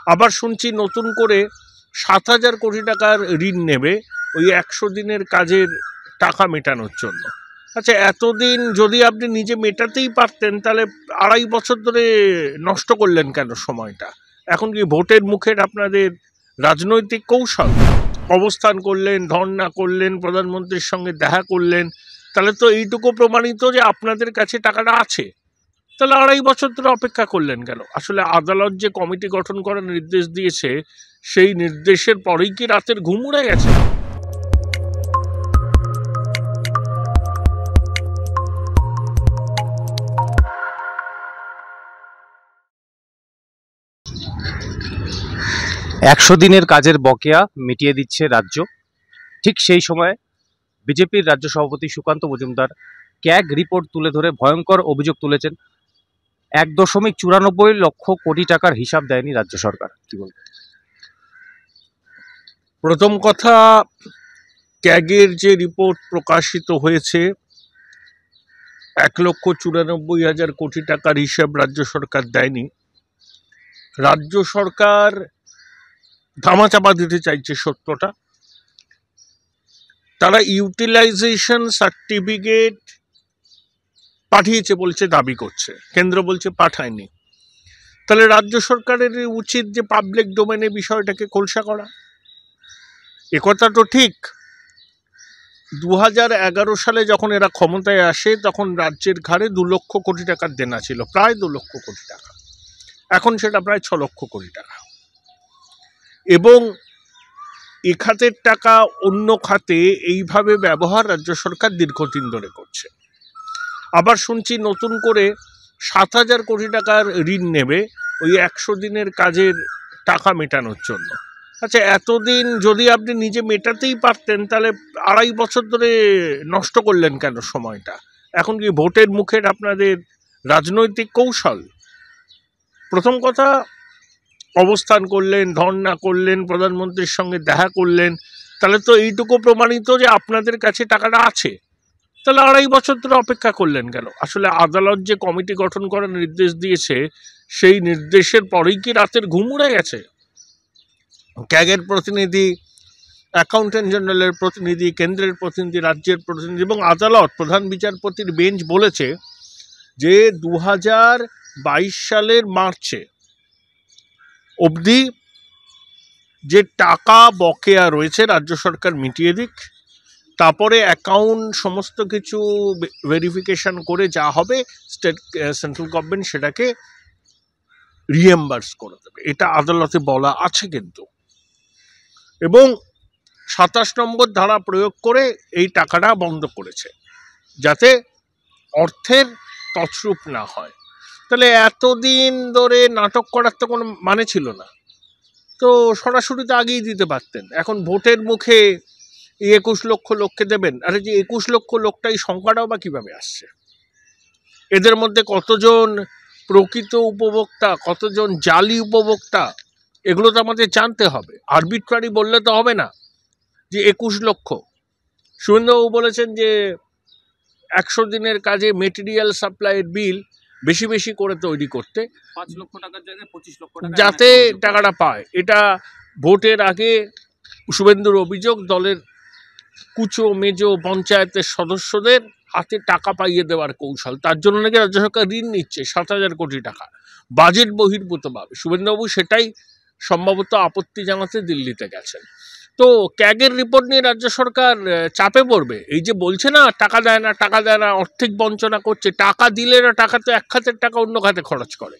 আবার শুনছি নতুন করে ৭,০০০ কোটি টাকার ঋণ নেবে ওই ১০০ দিনের কাজের টাকা মেটানোর জন্য। আচ্ছা, এতদিন যদি আপনি নিজে মেটাতেই পারতেন তাহলে ২.৫ বছর ধরে নষ্ট করলেন কেন সময়টা? এখন কি ভোটের মুখের আপনাদের রাজনৈতিক কৌশল? অবস্থান করলেন, ধর্ণা করলেন, প্রধানমন্ত্রীর সঙ্গে দেখা করলেন, তাহলে তো এইটুকু প্রমাণিত যে আপনাদের কাছে টাকাটা আছে। তাহলে ২.৫ বছর ধরে অপেক্ষা করলেন কেন? আসলে আদালত যে কমিটি গঠন করার নির্দেশ দিয়েছে সেই নির্দেশের পরেই কি রাতের ঘুম উড়ে গেছে? একশো দিনের কাজের বকেয়া মিটিয়ে দিচ্ছে রাজ্য। ঠিক সেই সময় বিজেপির রাজ্য সভাপতি সুকান্ত মজুমদার ক্যাগ রিপোর্ট তুলে ধরে ভয়ঙ্কর অভিযোগ তুলেছেন। ১.৯৪ লক্ষ কোটি টাকার হিসাব দেয়নি রাজ্য সরকার। কি বলবেন? প্রথম কথা, ক্যাগের যে রিপোর্ট প্রকাশিত হয়েছে ১,৯৪,০০০ কোটি টাকার হিসাব রাজ্য সরকার দেয়নি। রাজ্য সরকার ধামাচাপা দিতে চাইছে সত্যটা। তারা ইউটিলাইজেশন সার্টিফিকেট পাঠিয়েছে বলছে, দাবি করছে, কেন্দ্র বলছে পাঠায়নি। তাহলে রাজ্য সরকারের উচিত যে পাবলিক ডোমেনে বিষয়টাকে খোলসা করা। একথা তো ঠিক, ২০১১ সালে যখন এরা ক্ষমতায় আসে তখন রাজ্যের ঘাড়ে ২ লক্ষ কোটি টাকার দেনা ছিল, প্রায় ২ লক্ষ কোটি টাকা। এখন সেটা প্রায় ৬ লক্ষ কোটি টাকা। এবং এ খাতের টাকা অন্য খাতে এইভাবে ব্যবহার রাজ্য সরকার দীর্ঘদিন ধরে করছে। আবার শুনছি নতুন করে ৭,০০০ কোটি টাকার ঋণ নেবে ওই ১০০ দিনের কাজের টাকা মেটানোর জন্য। আচ্ছা, এতদিন যদি আপনি নিজে মেটাতেই পারতেন তাহলে ২.৫ বছর ধরে নষ্ট করলেন কেন সময়টা? এখন কি ভোটের মুখের আপনাদের রাজনৈতিক কৌশল? প্রথম কথা, অবস্থান করলেন, ধর্ণা করলেন, প্রধানমন্ত্রীর সঙ্গে দেখা করলেন, তাহলে তো এইটুকু প্রমাণিত যে আপনাদের কাছে টাকাটা আছে। তাহলে ২.৫ বছর ধরে অপেক্ষা করলেন কেন? আসলে আদালত যে কমিটি গঠন করার নির্দেশ দিয়েছে সেই নির্দেশের পরেই কি রাতের ঘুম উড়ে গেছে? ক্যাগের প্রতিনিধি, অ্যাকাউন্টেন্ট জেনারেলের প্রতিনিধি, কেন্দ্রের প্রতিনিধি, রাজ্যের প্রতিনিধি এবং আদালত, প্রধান বিচারপতির বেঞ্চ বলেছে যে ২০২২ সালের মার্চে অবধি যে টাকা বকেয়া রয়েছে রাজ্য সরকার মিটিয়ে দিক, তারপরে অ্যাকাউন্ট সমস্ত কিছু ভেরিফিকেশন করে যা হবে সেন্ট্রাল গভর্নমেন্ট সেটাকে রিএম্বার্স করে দেবে। এটা আদালতে বলা আছে কিন্তু। এবং ২৭ নম্বর ধারা প্রয়োগ করে এই টাকাটা বন্ধ করেছে যাতে অর্থের তছরূপ না হয়। তাহলে এতদিন ধরে নাটক করার তো কোনো মানে ছিল না, তো সরাসরি তো আগেই দিতে পারতেন। এখন ভোটের মুখে ২১ লক্ষ লোককে দেবেন। আরে যে ২১ লক্ষ লোকটাই সংখ্যাটাও বা কীভাবে আসছে? এদের মধ্যে কতজন প্রকৃত উপভোক্তা, কতজন জালি উপভোক্তা, এগুলো তো আমাদের জানতে হবে। আরবিট্রারি বললে তো হবে না যে ২১ লক্ষ। শুভেন্দুবাবু বলেছেন যে ১০০ দিনের কাজে মেটেরিয়াল সাপ্লাইয়ের বিল বেশি বেশি করে তৈরি করতে, ৫ লক্ষ টাকার জায়গায় ২৫ লক্ষ টাকা যাতে টাকাটা পায়। এটা ভোটের আগে শুভেন্দুর অভিযোগ দলের কুচো মেজো পঞ্চায়েতের সদস্যদের হাতে টাকা পাইয়ে দেওয়ার কৌশল। তার জন্য নাকি রাজ্য সরকার ঋণ নিচ্ছে ৭,০০০ কোটি টাকা বাজেট বহির্ভূতভাবে। শুভেন্দুবাবু সেটাই সম্ভবত আপত্তি জানাতে দিল্লিতে গেছেন। তো ক্যাগের রিপোর্ট নিয়ে রাজ্য সরকার চাপে পড়বে। এই যে বলছে না টাকা দেয় না, টাকা দেয় না, আর্থিক বঞ্চনা করছে। টাকা দিলে না, টাকা তো এক খাতের টাকা অন্য খাতে খরচ করে,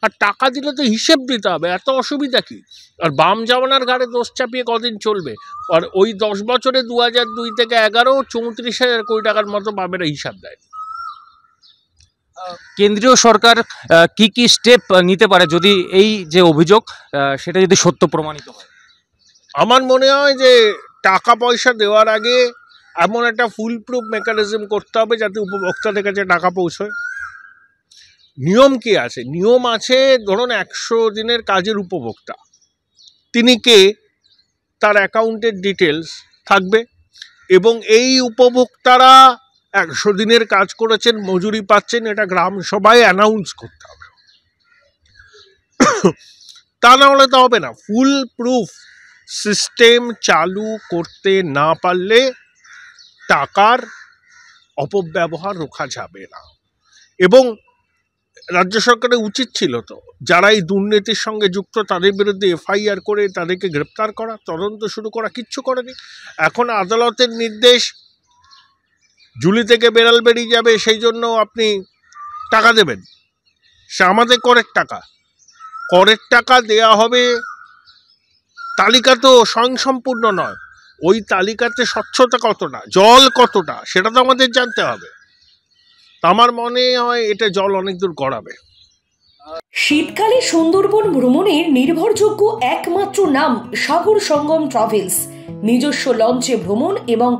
আর টাকা দিলে তো হিসেব দিতে হবে। এত অসুবিধা কি? আর বাম জামানার ঘাড়ে দোষ চাপিয়ে কদিন চলবে? আর ওই 10 বছরে ২০০২ থেকে ১১ ৩৪,০০০ কোটি টাকার মতো বামেরা হিসাব দেয়। কেন্দ্রীয় সরকার কি কি স্টেপ নিতে পারে যদি এই যে অভিযোগ সেটা যদি সত্য প্রমাণিত হয়? আমার মনে হয় যে টাকা পয়সা দেওয়ার আগে এমন একটা ফুল প্রুফ মেকানিজম করতে হবে যাতে উপভোক্তাদের কাছে টাকা পৌঁছয়। নিয়ম কি আছে? নিয়ম আছে, ধরুন ১০০ দিনের কাজের উপভোক্তা, তিনি কে, তার অ্যাকাউন্টের ডিটেলস থাকবে এবং এই উপভোক্তারা ১০০ দিনের কাজ করেছেন, মজুরি পাচ্ছেন, এটা গ্রাম সভায় অ্যানাউন্স করতে হবে। তা না হলে তো হবে না। ফুল প্রুফ সিস্টেম চালু করতে না পারলে টাকার অপব্যবহার রোখা যাবে না। এবং রাজ্য সরকারের উচিত ছিল তো যারা এই দুর্নীতির সঙ্গে যুক্ত তাদের বিরুদ্ধে এফআইআর করে তাদেরকে গ্রেপ্তার করা, তদন্ত শুরু করা, কিচ্ছু করেনি। এখন আদালতের নির্দেশ ঝুলি থেকে বেড়াল বেরিয়ে যাবে, সেই জন্য আপনি টাকা দেবেন। সে আমাদের করের টাকা, করের টাকা দেয়া হবে। তালিকা তো স্বয়ংসম্পূর্ণ নয়, ওই তালিকাতে স্বচ্ছতা কতটা, জল কতটা, সেটা তো আমাদের জানতে হবে। আমার মনে হয় এটা জল অনেক দূর গড়াবে। শীতকালে সুন্দরবন ভ্রমণের নির্ভরযোগ্য একমাত্র নাম সাগর সঙ্গম ট্রাভেলস। নিজস্ব লঞ্চে ভ্রমণ এবং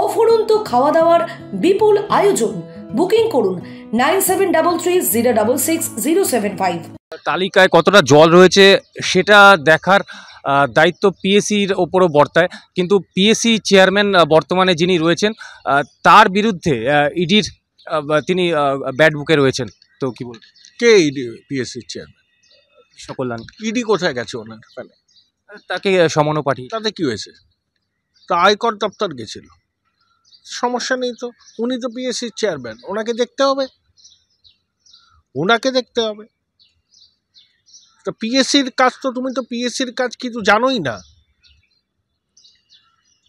অফুরন্ত খাওয়া দাওয়ার বিপুল আয়োজন। বুকিং করুন 9733066075। তালিকায় কতটা জল রয়েছে সেটা দেখার দায়িত্ব পিএসসির ওপরও বর্তায়, কিন্তু পিএসসি চেয়ারম্যান বর্তমানে যিনি রয়েছেন তার বিরুদ্ধে ইডির তিনি ব্যাড বুকে রয়েছেন। তো কি বলবেন? কে ED? PSC chairman Krishnakalyan. ED কোথায় গেছে ওনার? তাকে সমানো পাঠিয়ে তাতে কি হয়েছে? তা আয়কর দপ্তর গেছিল, সমস্যা নেই তো। উনি তো পিএসসি চেয়ারম্যান, ওনাকে দেখতে হবে, ওনাকে দেখতে হবে। তো পিএসসির কাজ তো, তুমি তো পিএসসির কাজ কিন্তু জানোই না।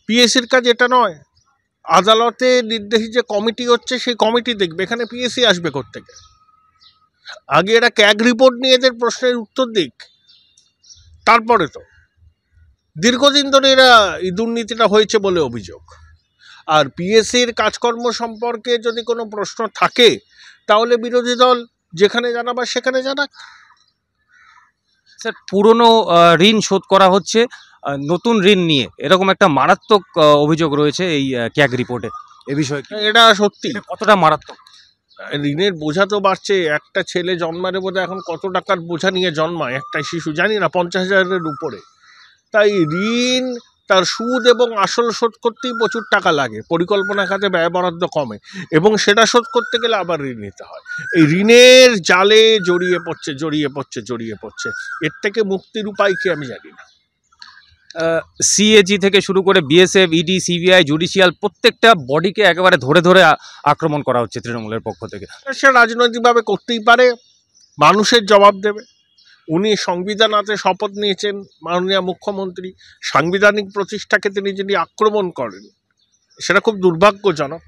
পিএসসির কাজ এটা নয়, আদালতে নির্দেশিত যে কমিটি হচ্ছে সেই কমিটি দেখবে, এখানে পিএসসি আসবে কোত্থেকে? আগে এরা ক্যাগ রিপোর্ট নিয়ে এদের প্রশ্নের উত্তর দিক, তারপরে তো। দীর্ঘদিন ধরে এরা এই দুর্নীতিটা হয়েছে বলে অভিযোগ। আর পিএসসির কাজকর্ম সম্পর্কে যদি কোনো প্রশ্ন থাকে তাহলে বিরোধী দল যেখানে জানাবার সেখানে জানাক। স্যার, পুরনো ঋণ শোধ করা হচ্ছে নতুন ঋণ নিয়ে, এরকম একটা মারাত্মক অভিযোগ রয়েছে এই ক্যাগ রিপোর্টে। এ বিষয়ে এটা সত্যি কতটা মারাত্মক? ঋণের বোঝা তো বাড়ছে। একটা ছেলে জন্মারে বোধহয় এখন কত টাকার বোঝা নিয়ে জন্মায় একটা শিশু, জানি না, 50,000-এর উপরে। তাই ঋণ তার সুদ এবং আসল শোধ করতেই প্রচুর টাকা লাগে, পরিকল্পনা খাতে ব্যয় বরাদ্দ কমে, এবং সেটা শোধ করতে গেলে আবার ঋণ নিতে হয়। এই ঋণের জালে জড়িয়ে পড়ছে। এর থেকে মুক্তির উপায় কি আমি জানি না। সিএজি থেকে শুরু করে বিএসএফ, ইডি, সিবিআই, জুডিশিয়াল প্রত্যেকটা বডিকে একেবারে ধরে ধরে আক্রমণ করা হচ্ছে তৃণমূলের পক্ষ থেকে। সে রাজনৈতিকভাবে করতেই পারে, মানুষের জবাব দেবে। উনি সংবিধান হাতে শপথ নিয়েছেন, মাননীয় মুখ্যমন্ত্রী। সাংবিধানিক প্রতিষ্ঠাকে তিনি যদি আক্রমণ করেন সেটা খুব দুর্ভাগ্যজনক।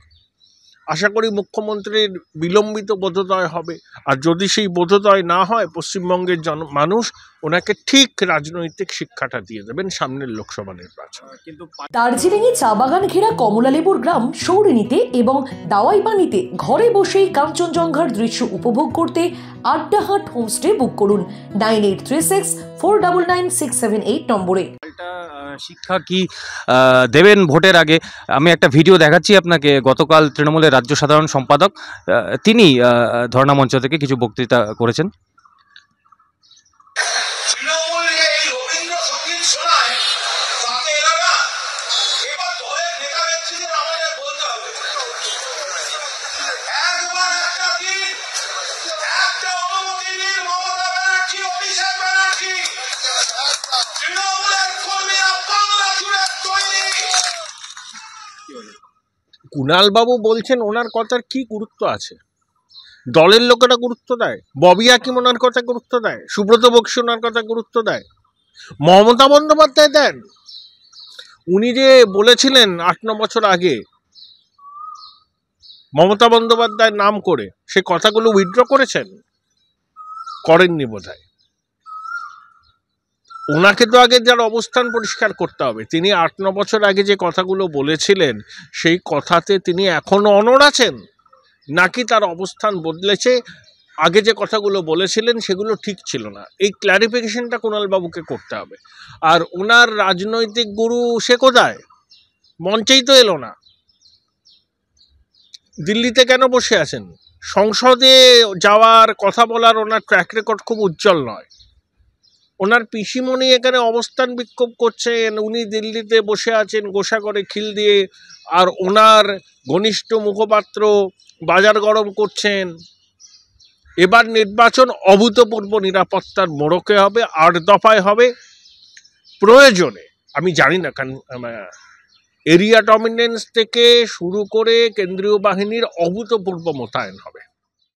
আশা করি মুখ্যমন্ত্রীর বিলম্বিত বোধোদয় হবে, আর যদি সেই বোধোদয় না হয় পশ্চিমবঙ্গের মানুষ ওনাকে ঠিক রাজনৈতিক শিক্ষাটা দিয়ে দেবেন সামনের লোকসভা নির্বাচনে। কিন্তু দার্জিলিংয়ে চা বাগান ঘেরা কমলালেবুর গ্রাম সৌরিনীতে এবং দাওয়াই পানিতে ঘরে বসেই কাঞ্চনজঙ্ঘার দৃশ্য উপভোগ করতে আড্ডাহাট হোমস্টে বুক করুন 9836499678 নম্বরে। শিক্ষা কি দেবেন ভোটের আগে? আমি একটা ভিডিও দেখাচ্ছি আপনাকে। গতকাল তৃণমূলের রাজ্য সাধারণ সম্পাদক তিনি ধর্ণা মঞ্চ থেকে কিছু বক্তৃতা করেছেন। কুণাল বাবু বলছেন ওনার কথার কি গুরুত্ব আছে? দলের লোকেরা গুরুত্ব দেয়, ববি হাকিম ওনার কথা গুরুত্ব দেয়, সুব্রত বক্সী ওনার কথা গুরুত্ব দেয়, মমতা বন্দ্যোপাধ্যায় দেন। উনি যে বলেছিলেন 8-9 বছর আগে মমতা বন্দ্যোপাধ্যায়ের নাম করে, সে কথাগুলো উইথড্র করেছেন? করেননি বোধহয়। ওনাকে তো আগে যার অবস্থান পরিষ্কার করতে হবে। তিনি 8-9 বছর আগে যে কথাগুলো বলেছিলেন সেই কথাতে তিনি এখনো অনড় আছেন, নাকি তার অবস্থান বদলেছে? আগে যে কথাগুলো বলেছিলেন সেগুলো ঠিক ছিল না, এই ক্ল্যারিফিকেশনটা কুণালবাবুকে করতে হবে। আর ওনার রাজনৈতিক গুরু সে কোথায়? মঞ্চেই তো এলো না। দিল্লিতে কেন বসে আছেন? সংসদে যাওয়ার কথা বলার ওনার ট্র্যাক রেকর্ড খুব উজ্জ্বল নয়। ওনার পিসিমণি এখানে অবস্থান বিক্ষোভ করছেন, উনি দিল্লিতে বসে আছেন গোসাগরে খিল দিয়ে, আর ওনার ঘনিষ্ঠ মুখপাত্র বাজার গরম করছেন। এবার নির্বাচন অভূতপূর্ব নিরাপত্তার মোড়কে হবে, 8 দফায় হবে। প্রয়োজনে আমি জানি না, কারণ এরিয়া ডমিনেন্স থেকে শুরু করে কেন্দ্রীয় বাহিনীর অভূতপূর্ব মোতায়েন হবে।